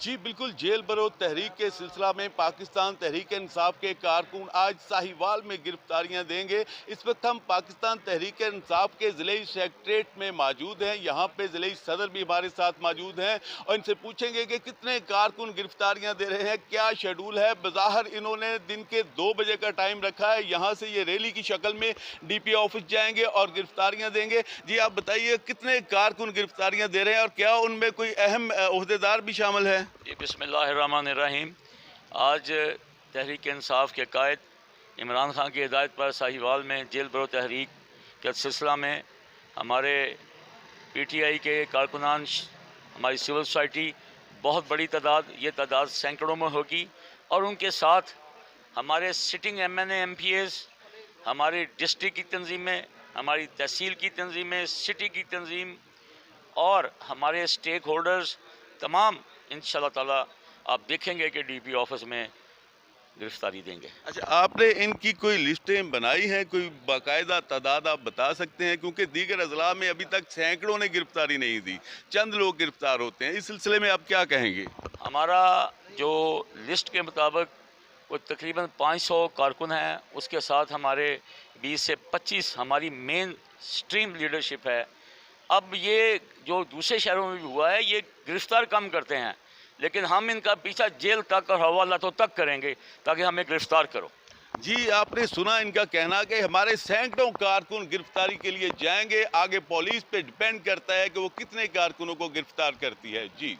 जी बिल्कुल, जेल भरो तहरीक के सिलसिला में पाकिस्तान तहरीक इंसाफ के कारकुन आज साहिवाल में गिरफ्तारियां देंगे। इस वक्त हम पाकिस्तान तहरीक इंसाफ के ज़िले सेक्रेटरीट में मौजूद हैं। यहाँ पे ज़िले सदर भी हमारे साथ मौजूद हैं और इनसे पूछेंगे कि कितने कारकुन गिरफ्तारियां दे रहे हैं, क्या शेड्यूल है। बज़ाहिर इन्होंने दिन के 2 बजे का टाइम रखा है। यहाँ से ये रैली की शक्ल में DP ऑफिस जाएंगे और गिरफ्तारियां देंगे। जी आप बताइए, कितने कारकुन गिरफ्तारियां दे रहे हैं और क्या उनमें कोई अहम ओहदेदार भी शामिल है? जी बिस्मिल्लाहिर्रहमानिर्रहीम। आज तहरीक इंसाफ के कायद इमरान खान की हिदायत पर साहिवाल में जेल भरो तहरीक के सिलसिला में हमारे PTI के कारकुनान, हमारी सिविल सोसाइटी, बहुत बड़ी तादाद, ये तादाद सैकड़ों में होगी, और उनके साथ हमारे सिटिंग MNA MPAs, हमारी डिस्ट्रिक्ट की तंजीमें, हमारी तहसील की तंजीमें, सिटी की तंजीम और हमारे स्टेक होल्डर्स तमाम इंशाल्लाह ताला आप देखेंगे कि DP ऑफिस में गिरफ्तारी देंगे। अच्छा, आपने इनकी कोई लिस्टें बनाई हैं, कोई बाकायदा तादाद आप बता सकते हैं? क्योंकि दीगर अजला में अभी तक सैकड़ों ने गिरफ्तारी नहीं दी, चंद लोग गिरफ्तार होते हैं। इस सिलसिले में आप क्या कहेंगे? हमारा जो लिस्ट के मुताबिक वो तकरीबन 500 कारकुन हैं, उसके साथ हमारे 20 से 25 हमारी मेन स्ट्रीम लीडरशिप है। अब ये जो दूसरे शहरों में भी हुआ है, ये गिरफ्तार कम करते हैं, लेकिन हम इनका पीछा जेल तक और हवालातों तक करेंगे ताकि हमें गिरफ्तार करो। जी, आपने सुना इनका कहना कि हमारे सैकड़ों कारकुन गिरफ्तारी के लिए जाएंगे। आगे पुलिस पे डिपेंड करता है कि वो कितने कारकुनों को गिरफ्तार करती है। जी।